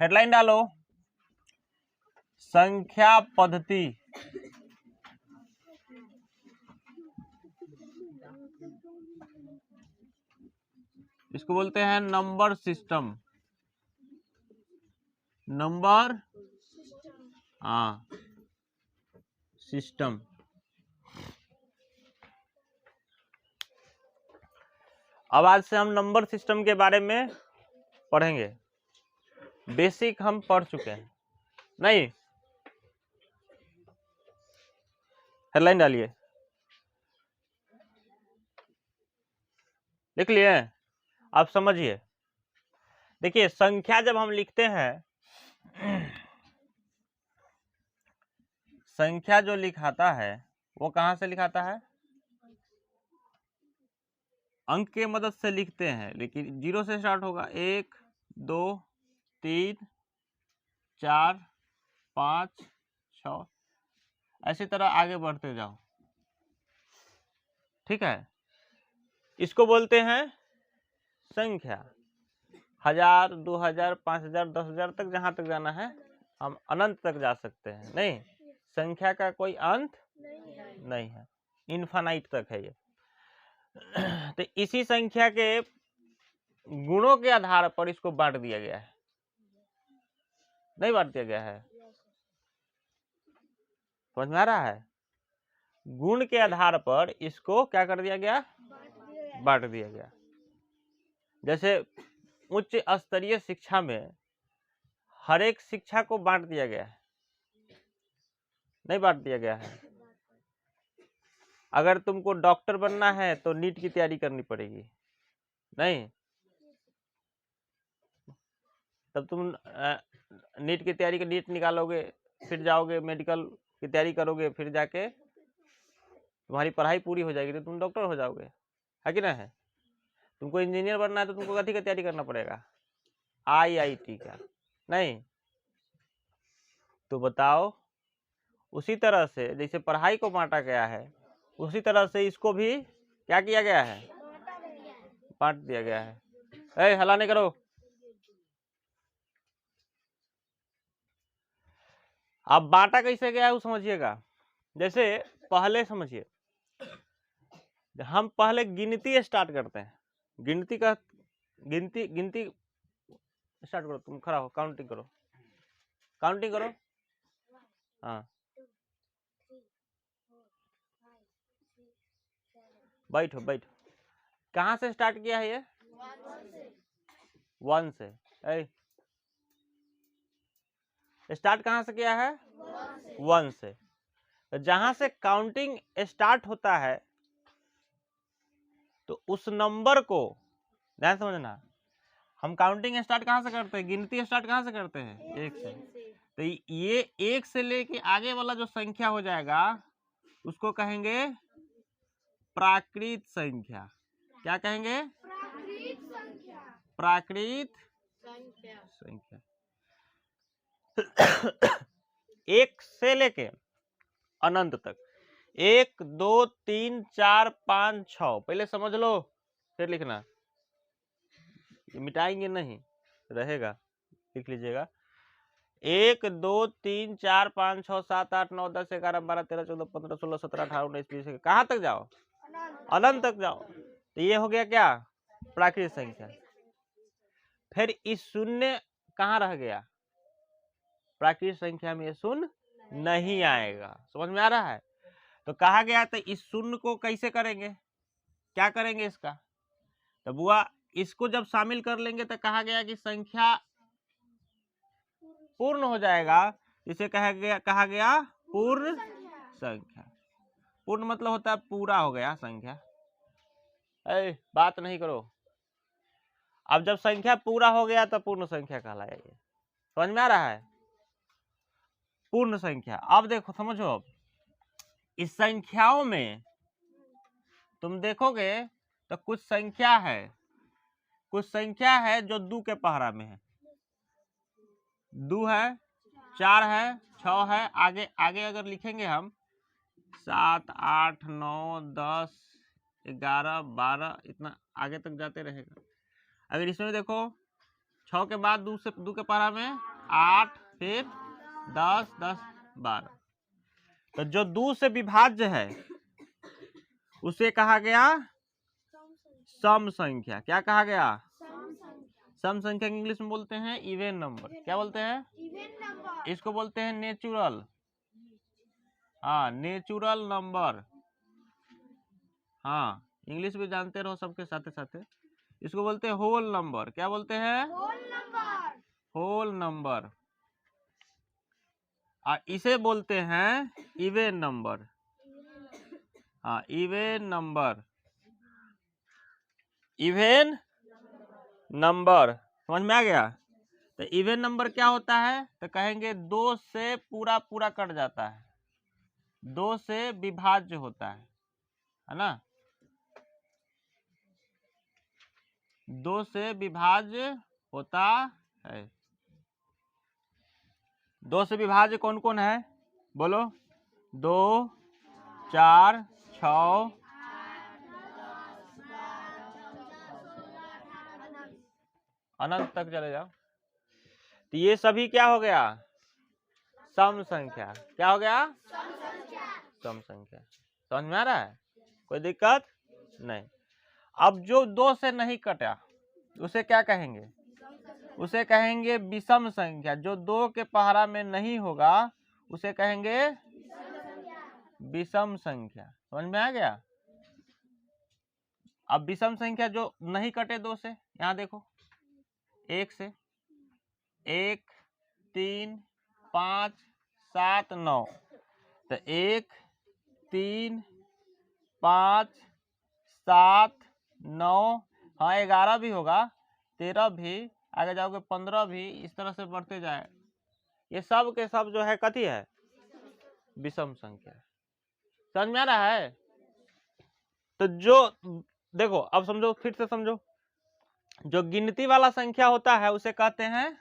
Headline डालो, संख्या पद्धति। इसको बोलते हैं नंबर सिस्टम। Number system. अब आज से हम नंबर सिस्टम के बारे में पढ़ेंगे। बेसिक हम पढ़ चुके हैं, नहीं? हेडलाइन डालिए, लिख लिए? आप समझिए, देखिए संख्या जब हम लिखते हैं, संख्या जो लिखाता है वो कहां से लिखाता है? अंक के मदद से लिखते हैं, लेकिन 0 से स्टार्ट होगा। 1 2 3 4 5 6, ऐसी तरह आगे बढ़ते जाओ, ठीक है? इसको बोलते हैं संख्या। 1000 2000 5000 10,000 तक जहां तक जाना है हम अनंत तक जा सकते हैं। नहीं, संख्या का कोई अंत नहीं है, इनफाइनाइट तक है ये। तो इसी संख्या के गुणों के आधार पर इसको बांट दिया गया है, नहीं बांट दिया गया है? समझ में आ रहा है? गुण के आधार पर इसको क्या कर दिया गया? बांट दिया गया। जैसे उच्च स्तरीय शिक्षा में हर एक शिक्षा को बांट दिया गया है, नहीं बांट दिया गया है? अगर तुमको डॉक्टर बनना है तो नीट की तैयारी करनी पड़ेगी, नहीं? तब तुम नीट की तैयारी, नीट निकालोगे, फिर जाओगे मेडिकल की तैयारी करोगे, फिर जाके तुम्हारी पढ़ाई पूरी हो जाएगी तो तुम डॉक्टर हो जाओगे, है कि ना है? तुमको इंजीनियर बनना है तो तुमको कथी की तैयारी करना पड़ेगा? IIT का, नहीं? तो बताओ, उसी तरह से जैसे पढ़ाई को बांटा गया है, उसी तरह से इसको भी क्या किया गया है? बांट दिया गया है। हल्ला नहीं करो। अब बांटा कैसे गया है वो समझिएगा। जैसे पहले समझिए, हम पहले गिनती स्टार्ट करते हैं। गिनती स्टार्ट करो। तुम खड़ा हो, काउंटिंग करो, काउंटिंग करो। हाँ, बैठो बैठो। कहाँ से स्टार्ट किया है ये? 1 से। स्टार्ट कहाँ से किया है? 1 से। जहां से काउंटिंग स्टार्ट होता है तो उस नंबर को ध्यान समझना, हम काउंटिंग स्टार्ट कहाँ से करते हैं? गिनती स्टार्ट कहाँ से करते हैं? 1 से। तो ये 1 से लेके आगे वाला जो संख्या हो जाएगा उसको कहेंगे प्राकृत संख्या। क्या कहेंगे? प्राकृत संख्या। 1 से लेके अनंत तक, 1 2 3 4 5 6, पहले समझ लो फिर लिखना, मिटाएंगे नहीं, रहेगा, लिख लीजिएगा। 1 2 3 4 5 6 7 8 9 10 11 12 13 14 15 16 17 18 19 20, कहाँ तक जाओ? अनंत तक जाओ। तो ये हो गया क्या? प्राकृत संख्या। फिर इस शून्य कहाँ रह गया? प्राकृत संख्या में ये शून्य नहीं आएगा। समझ में आ रहा है? तो कहा गया तो इस शून्य को कैसे करेंगे, क्या करेंगे इसका? तो बुआ इसको जब शामिल कर लेंगे तो कहा गया कि संख्या पूर्ण हो जाएगा। इसे कहा गया पूर्ण संख्या। पूर्ण मतलब होता है पूरा हो गया संख्या। बात नहीं करो। अब जब संख्या पूरा हो गया तो पूर्ण संख्या कहलाया। ये समझ में आ रहा है? पूर्ण संख्या। अब देखो, समझो, अब इस संख्याओं में तुम देखोगे तो कुछ संख्या है जो 2 के पहरा में है। 2 है, 4 है, 6 है, आगे आगे अगर लिखेंगे हम 7 8 9 10 11 12, इतना आगे तक जाते रहेगा। अगर इसमें देखो 6 के बाद 2 के पहाड़ा में 8, फिर 10, 10, 12। तो जो 2 से विभाज्य है उसे कहा गया सम संख्या। क्या कहा गया? सम संख्या की इंग्लिश में बोलते हैं इवन नंबर। क्या बोलते हैं? Even number. इसको बोलते हैं नेचुरल। हाँ, नेचुरल नंबर। हाँ, इंग्लिश भी जानते रहो सबके साथे साथे। इसको बोलते हैं होल नंबर। क्या बोलते हैं? Whole number. Whole number. और इसे बोलते हैं इवन नंबर। हाँ, इवन नंबर। इवन नंबर समझ में आ गया? तो इवन नंबर क्या होता है? तो कहेंगे 2 से पूरा पूरा कट जाता है, 2 से विभाज्य होता है ना? 2 से विभाज्य होता है। 2 से विभाज्य कौन कौन है? बोलो। 2, 4, 6, अनंत तक चले जाओ। तो ये सभी क्या हो गया? सम संख्या। क्या हो गया? सम संख्या। समझ में आ रहा है? कोई दिक्कत नहीं। अब जो 2 से नहीं कटा उसे क्या कहेंगे? उसे कहेंगे विषम संख्या। जो 2 के पहाड़ा में नहीं होगा उसे कहेंगे विषम संख्या। समझ में आ गया? अब विषम संख्या जो नहीं कटे 2 से, यहां देखो 1 से 1, 3, 5, 7, 9। तो 1, 3, 5, 7, 9, हाँ 11 भी होगा, 13 भी, आगे जाओगे 15 भी, इस तरह से बढ़ते जाए। ये सब के सब जो है कथी है? विषम संख्या। समझ में आ रहा है? तो जो देखो, अब समझो, फिर से समझो। जो गिनती वाला संख्या होता है उसे कहते हैं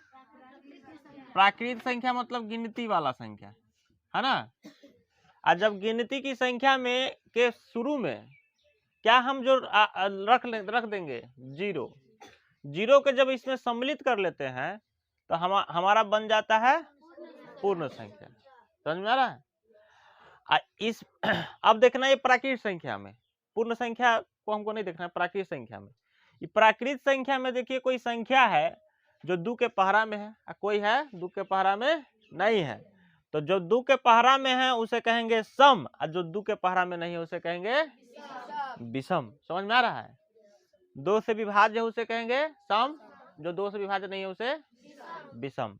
प्राकृत संख्या, मतलब गिनती वाला संख्या, है ना? और जब गिनती की संख्या में के शुरू में क्या हम जो रख देंगे 0, 0 के जब इसमें सम्मिलित कर लेते हैं तो हमारा बन जाता है पूर्ण संख्या। समझ में आ रहा है? इस अब देखना ये प्राकृत संख्या में, पूर्ण संख्या को हमको नहीं देखना है। प्राकृत संख्या में, ये प्राकृत संख्या में देखिए कोई संख्या है जो 2 के पहाड़ा में है, कोई है 2 के पहाड़ा में नहीं है। तो जो 2 के पहाड़ा में है उसे कहेंगे सम, और जो 2 के पहाड़ा में नहीं है उसे कहेंगे विषम। समझ में आ रहा है? 2 से विभाज्य है उसे कहेंगे सम, जो 2 से विभाज्य नहीं है उसे विषम।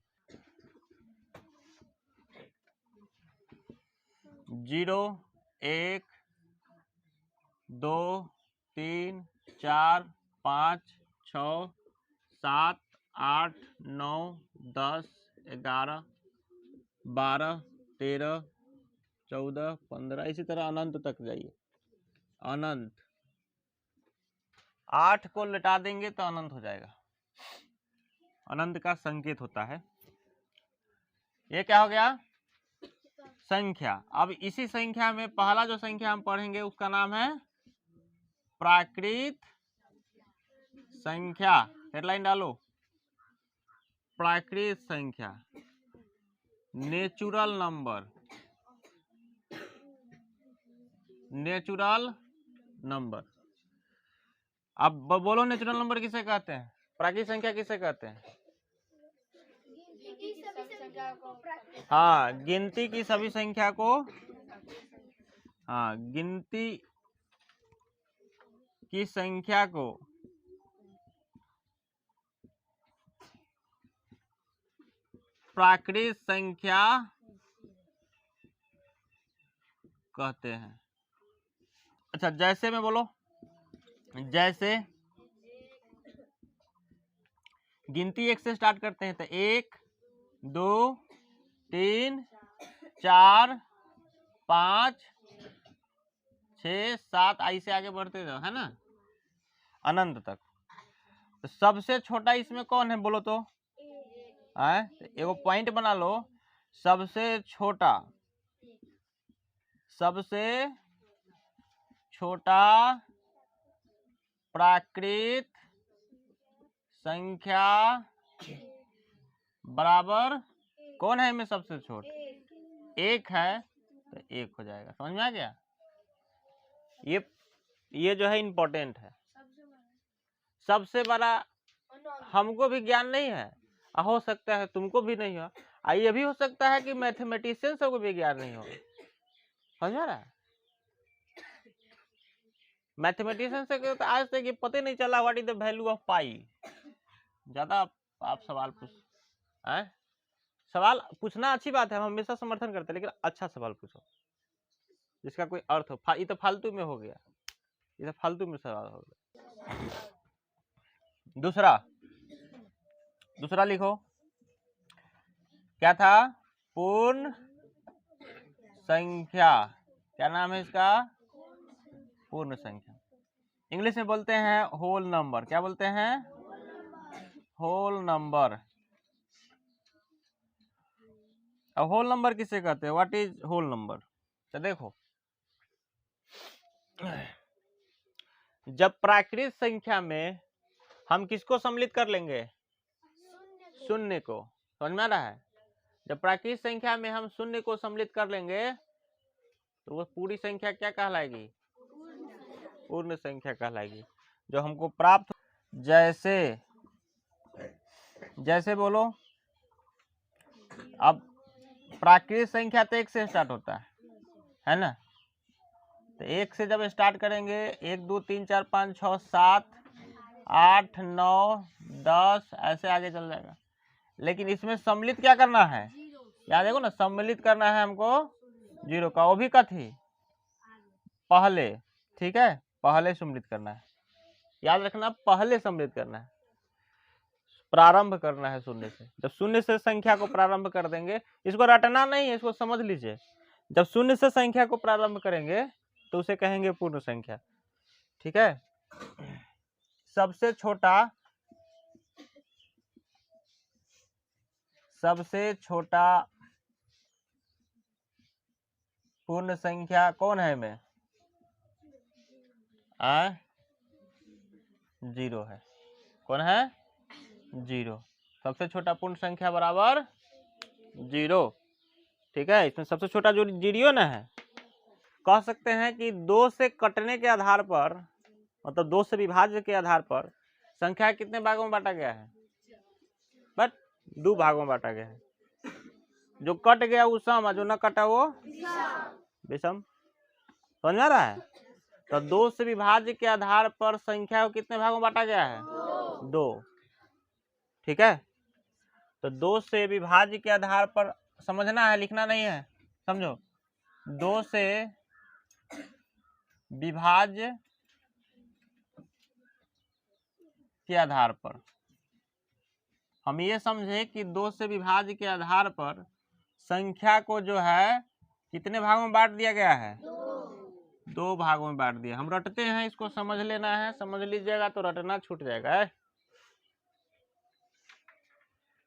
0, 1, 2, 3, 4, 5, 6, 7, 8, 9, 10, 11, 12, 13, 14, 15, इसी तरह अनंत तक जाइए। अनंत 8 को लटा देंगे तो अनंत हो जाएगा। अनंत का संकेत होता है। ये क्या हो गया? संख्या। अब इसी संख्या में पहला जो संख्या हम पढ़ेंगे उसका नाम है प्राकृत संख्या। हेडलाइन डालो, प्राकृत संख्या, नेचुरल नंबर। Natural number. अब बोलो, नेचुरल नंबर किसे कहते हैं? प्राकृत संख्या किसे कहते हैं? हाँ, गिनती की सभी संख्या को, हाँ, गिनती की संख्या को प्राकृत संख्या कहते हैं। अच्छा, जैसे में बोलो। जैसे गिनती 1 से स्टार्ट करते हैं तो 1, 2, 3, 4, 5, 6, 7, ऐसे आगे बढ़ते जाओ, है ना, अनंत तक। तो सबसे छोटा इसमें कौन है बोलो तो? एगो पॉइंट बना लो। सबसे छोटा, सबसे छोटा प्राकृत संख्या बराबर कौन है इनमें सबसे छोट? 1 है, तो 1 हो जाएगा। समझ में आ गया? ये जो है इम्पोर्टेंट है। सबसे बड़ा हमको भी ज्ञान नहीं है, हो सकता है तुमको भी नहीं हो, ये भी हो सकता है कि मैथमेटिशियन सबको भी ज्ञान नहीं हो। समझ आ रहा है? मैथमेटिशियन से तो आज तक ये पता नहीं चला what is the value of pi. ज्यादा आप सवाल सवाल पूछना अच्छी बात है, हम हमेशा समर्थन करते हैं, लेकिन अच्छा सवाल पूछो जिसका कोई अर्थ हो। ये तो फालतू में हो गया, ये तो फालतू में सवाल हो गया। दूसरा लिखो, क्या था? पूर्ण संख्या। क्या नाम है इसका? पूर्ण संख्या। इंग्लिश में बोलते हैं होल नंबर। क्या बोलते हैं? Whole number. अब होल नंबर किसे कहते हैं? What is whole number? तो देखो, जब प्राकृत संख्या में हम किसको सम्मिलित कर लेंगे? शून्य को। समझ में आ रहा है? जब प्राकृत संख्या में हम शून्य को सम्मिलित कर लेंगे तो वो पूरी संख्या क्या कहलाएगी? पूर्ण संख्या कहलाएगी, जो हमको प्राप्त। जैसे बोलो, अब प्राकृत संख्या तो 1 से स्टार्ट होता है ना? तो 1 से जब स्टार्ट करेंगे, 1 2 3 4 5 6 7 8 9 10 ऐसे आगे चल जाएगा। लेकिन इसमें सम्मिलित क्या करना है? याद देखो ना, सम्मिलित करना है हमको 0 का, वो भी कथी? पहले। ठीक है, पहले सम्मिलित करना है। याद रखना, पहले सम्मिलित करना है, प्रारंभ करना है शून्य से। जब शून्य से संख्या को प्रारंभ कर देंगे, इसको रटना नहीं है, इसको समझ लीजिए। जब शून्य से संख्या को प्रारंभ करेंगे तो उसे कहेंगे पूर्ण संख्या। ठीक है? सबसे छोटा पूर्ण संख्या कौन है में? 0 है। कौन है? 0। सबसे छोटा पूर्ण संख्या बराबर 0। ठीक है, इसमें सबसे छोटा जो 0 ना है। कह सकते हैं कि 2 से कटने के आधार पर, मतलब 2 से विभाज्य के आधार पर संख्या कितने भागों में बांटा गया है? बट 2 भागों में बांटा गया है। जो कट गया वो सम, और जो न कटा वो विषम। समझ में आ रहा है? तो 2 से विभाज्य के आधार पर संख्या को कितने भागों में बांटा गया है? 2। ठीक है, तो 2 से विभाज्य के आधार पर समझना है, लिखना नहीं है। समझो, 2 से विभाज्य के आधार पर हम ये समझे कि 2 से विभाज्य के आधार पर संख्या को जो है कितने भागों में बांट दिया गया है? 2 भागों में बांट दिया। हम रटते हैं, इसको समझ लेना है, समझ लीजिएगा तो रटना छूट जाएगा।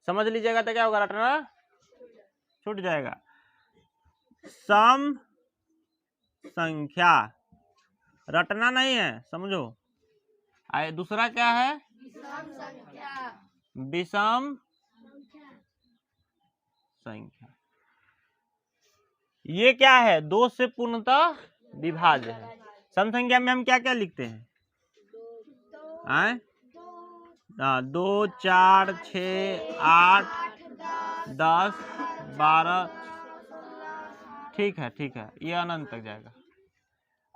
समझ लीजिएगा तो क्या होगा? रटना छूट जाएगा। सम संख्या, रटना नहीं है, समझो। दूसरा क्या है? विषम संख्या। ये क्या है? 2 से पूर्णतः विभाज्य है। सम संख्या में हम क्या क्या लिखते हैं? 2 4 6 8 10 12। ठीक है, ठीक है, ये अनंत तक जाएगा।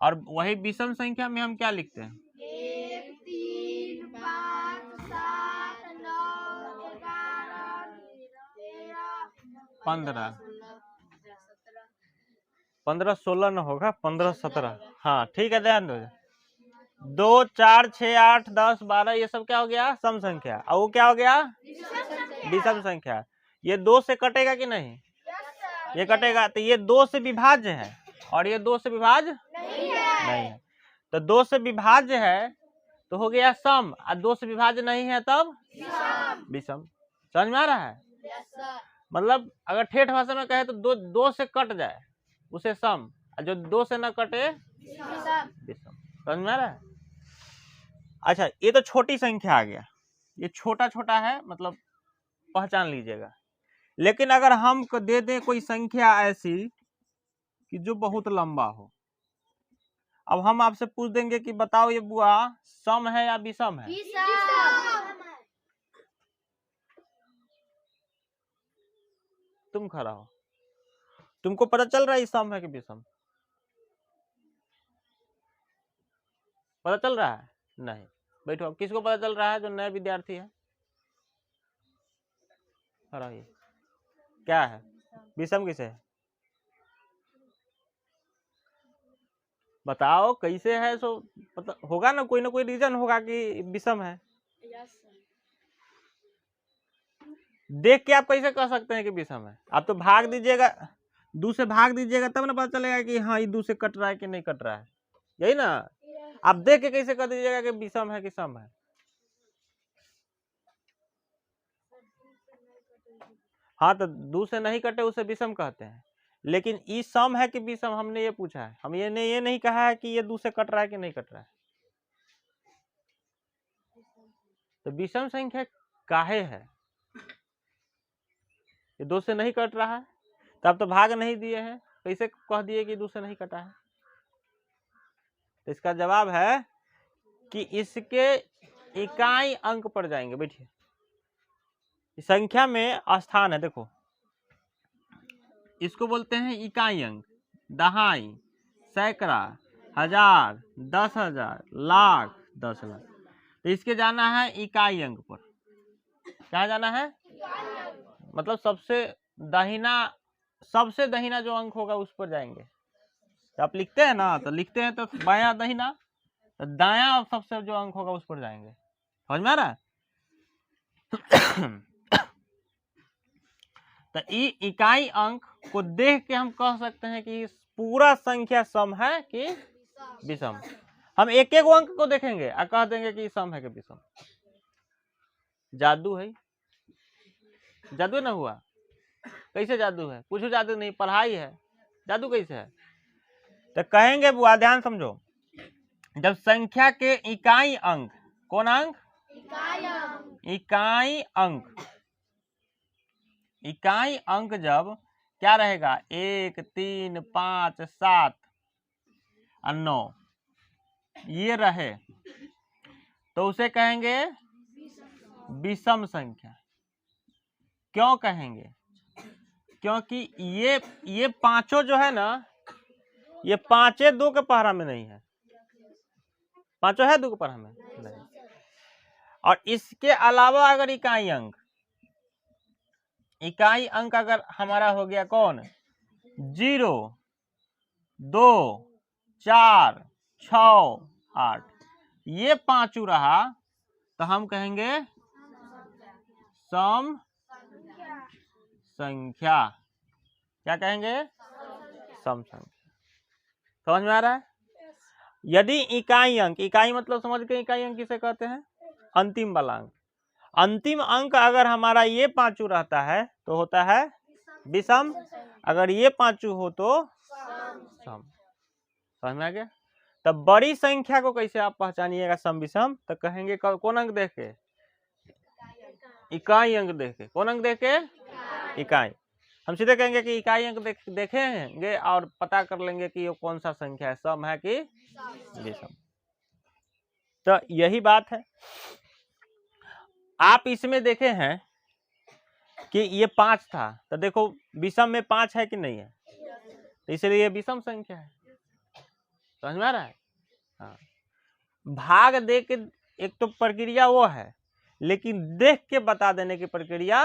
और वही विषम संख्या में हम क्या लिखते हैं? 1 3 5 7 9 11 13 15 16 न होगा, 15 17। हाँ ठीक है, ध्यान दो। 2 4 6 8 10 12 ये सब क्या हो गया? सम संख्या। और वो क्या हो गया? विषम संख्या। ये 2 से कटेगा कि नहीं? ये कटेगा। तो ये 2 से विभाज्य है, और ये 2 से विभाज्य नहीं है। तो 2 से विभाज्य है तो हो गया सम, और 2 से विभाज्य नहीं है तब विषम। समझ में आ रहा है? मतलब अगर ठेठ भाषा में कहे तो 2 से कट जाए उसे सम, और जो 2 से न कटे विषम। समझ में आ रहा है? अच्छा, ये तो छोटी संख्या आ गया। ये छोटा छोटा है, मतलब पहचान लीजिएगा। लेकिन अगर हम दे दें कोई संख्या ऐसी कि जो बहुत लंबा हो, अब हम आपसे पूछ देंगे कि बताओ ये बुआ सम है या विषम है? तुम खड़ा हो, तुमको पता चल रहा है ये सम है कि विषम? पता चल रहा है? नहीं। बैठो, अब किसको पता चल रहा है जो नया विद्यार्थी है? खड़ा होइए। क्या है विषम किसे है? बताओ कैसे है? सो पता होगा ना कोई रीजन होगा कि विषम है। देख के आप कैसे कह सकते हैं कि विषम है? आप तो भाग दीजिएगा, 2 से भाग दीजिएगा तब ना पता चलेगा कि हाँ ये 2 से कट रहा है कि नहीं कट रहा है, यही ना। आप देख के कैसे कह दीजिएगा कि विषम है कि सम है? हाँ तो 2 से नहीं कटे उसे विषम कहते हैं। लेकिन ई सम है कि विषम हमने ये पूछा है, हम ये नहीं कहा है कि ये 2 से कट रहा है कि नहीं कट रहा है। तो विषम संख्या काहे है? ये 2 से नहीं कट रहा है, तो आप तो भाग नहीं दिए हैं, कैसे कह दिए कि 2 से नहीं कटा है? तो इसका जवाब है कि इसके इकाई अंक पर जाएंगे। बैठिए, संख्या में स्थान है, देखो इसको बोलते हैं इकाई अंक। दहाई, सैकड़ा, हजार, 10,000, लाख, 10 लाख। तो इसके जाना है इकाई अंक पर। क्या जाना है? मतलब सबसे दहीना जो अंक होगा उस पर जाएंगे। तो आप लिखते हैं ना, तो लिखते हैं तो बायां दहीना, तो दायां सबसे जो अंक होगा उस पर जाएंगे। समझ में आ रहा है? तो इकाई अंक को देख के हम कह सकते हैं कि पूरा संख्या सम है कि विषम। हम एक एक अंक को देखेंगे और कह देंगे कि सम है कि विषम। जादू है, जादू ना हुआ? कैसे जादू है? कुछ जादू नहीं, पढ़ाई है। जादू कैसे है? तो कहेंगे बुआ ध्यान समझो, जब संख्या के इकाई अंक, कौन अंक? इकाई अंक, इकाई अंक जब क्या रहेगा? 1, 3, 5, 7 और 9 ये रहे तो उसे कहेंगे विषम संख्या। क्यों कहेंगे? क्योंकि ये पांचों जो है ना, ये पांचे 2 के पहरा में नहीं है। पांचों है 2 के पहरा में नहीं। और इसके अलावा अगर इकाई अंक अगर हमारा हो गया कौन? 0, 2, 4, 6, 8, ये पांचों रहा तो हम कहेंगे सम संख्या। क्या कहेंगे? सम संख्या। समझ में आ रहा है? यदि इकाई अंक, इकाई मतलब समझ गए इकाई अंक किसे कहते हैं? अंतिम वाला अंक। अंतिम अंक अगर हमारा ये पांचों रहता है तो होता है विषम, अगर ये पांचों हो तो सम। समझ में आ गया? तब बड़ी संख्या को कैसे आप पहचानिएगा सम विषम? तो कहेंगे कौन अंक देख के? इकाई अंक देख के। कौन अंक देख के? इकाई। हम सीधे कहेंगे कि इकाई अंक देखेंगे और पता कर लेंगे कि ये कौन सा संख्या है, सम है कि विषम। तो यही बात है। आप इसमें देखे हैं कि ये 5 था, तो देखो विषम में 5 है कि नहीं है, तो इसलिए ये विषम संख्या है। समझ में आ रहा है? हाँ, भाग दे के एक तो प्रक्रिया वो है, लेकिन देख के बता देने की प्रक्रिया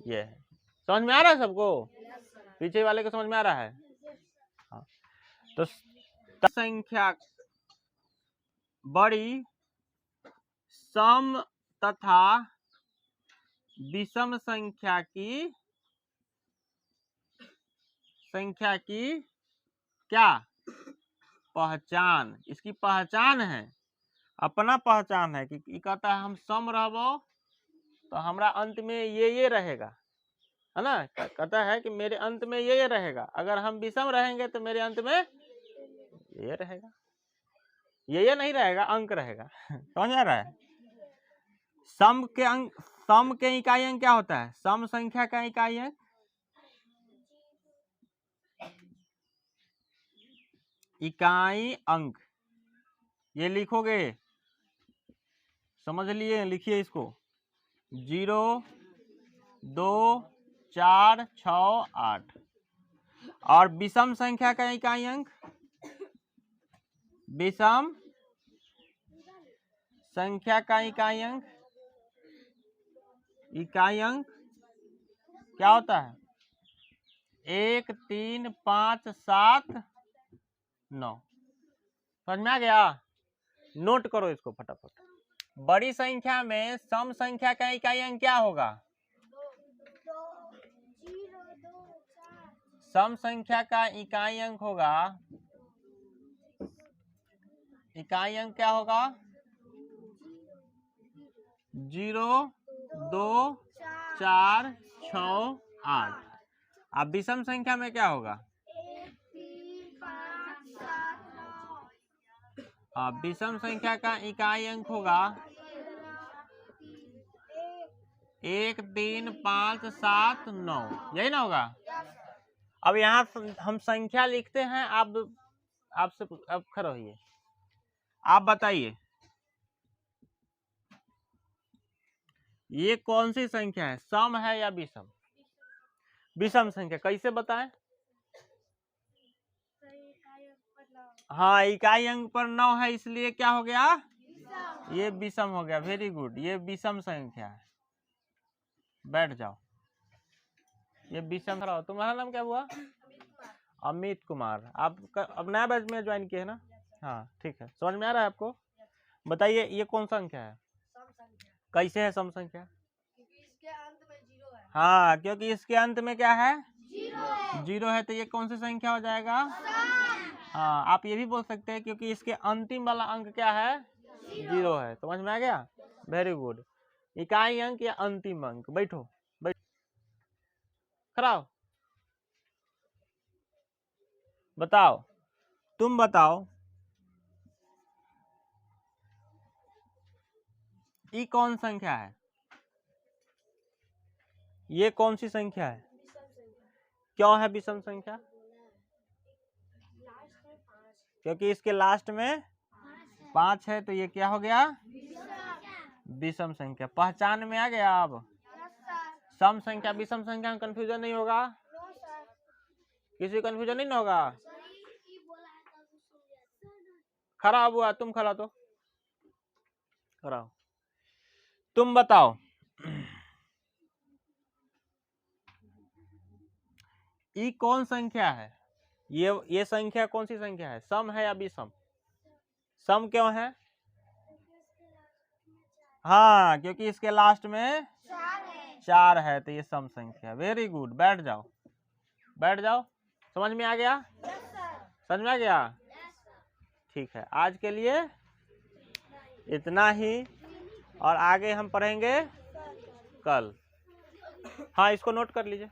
ये है। समझ में आ रहा है सबको? पीछे वाले को समझ में आ रहा है? हाँ। तो संख्या बड़ी सम तथा विषम संख्या की क्या पहचान? इसकी पहचान है, अपना पहचान है कि कहता है हम सम रहबो तो हमारा अंत में ये रहेगा, है ना? कहता है कि मेरे अंत में ये रहेगा, अगर हम विषम रहेंगे तो मेरे अंत में ये रहेगा। ये नहीं रहेगा, अंक रहेगा। समझ आ रहा है? सम के अंक, सम के इकाई अंक क्या होता है? सम संख्या का इकाई अंक ये लिखोगे, समझ लिए? लिखिए इसको, 0 2 4 6 8। और विषम संख्या का इकाई अंक, विषम संख्या का इकाई अंक क्या होता है? 1 3 5 7 9। समझ में आ गया? नोट करो इसको फटाफट। बड़ी संख्या में सम संख्या का इकाई अंक क्या होगा? सम संख्या का इकाई अंक होगा, इकाई अंक क्या होगा? 0 2 4 6 8। अब विषम संख्या में क्या होगा? 1 3 5 7 9। अब विषम संख्या का इकाई अंक होगा 1 3 5 7 9। यही ना होगा? अब यहाँ हम संख्या लिखते हैं। आप आपसे अब खड़े होइए, आप बताइए ये कौन सी संख्या है? सम है या विषम? विषम संख्या कैसे बताएं? हाँ, इकाई अंक पर 9 है, इसलिए क्या हो गया? ये विषम हो गया। वेरी गुड, ये विषम संख्या है। बैठ जाओ, ये विषम। तुम्हारा नाम क्या हुआ? अमित कुमार। आप अब नया बैच में ज्वाइन किए है ना? हाँ ठीक है, समझ में आ रहा है आपको? बताइए ये कौन संख्या है? कैसे है सम संख्या? क्योंकि इसके अंत में 0 है। हाँ, क्योंकि इसके अंत में क्या है? 0 0 है, तो ये कौन सी संख्या हो जाएगा? हाँ, आप ये भी बोल सकते हैं क्योंकि इसके अंतिम वाला अंक क्या है? 0 है। समझ में आ गया? Very good. इकाई अंक या अंतिम अंक। बैठो, खड़ा हो। बताओ, तुम बताओ, ये कौन संख्या है? ये कौन सी संख्या है? क्यों है विषम संख्या? क्योंकि इसके लास्ट में 5 है, तो ये क्या हो गया? विषम संख्या। पहचान में आ गया? अब सम संख्या विषम संख्या में कंफ्यूजन नहीं होगा? किसी कंफ्यूजन नहीं होगा? खराब हुआ, तुम खड़ा तो खड़ा हो। तुम बताओ, ये कौन संख्या है? ये संख्या कौन सी संख्या है? सम है या विषम? सम क्यों है? हाँ, क्योंकि इसके लास्ट में 4 है, तो ये सम संख्या। वेरी गुड, बैठ जाओ, बैठ जाओ। समझ में आ गया? समझ में आ गया? ठीक है, आज के लिए इतना ही, और आगे हम पढ़ेंगे कल। हाँ, इसको नोट कर लीजिए।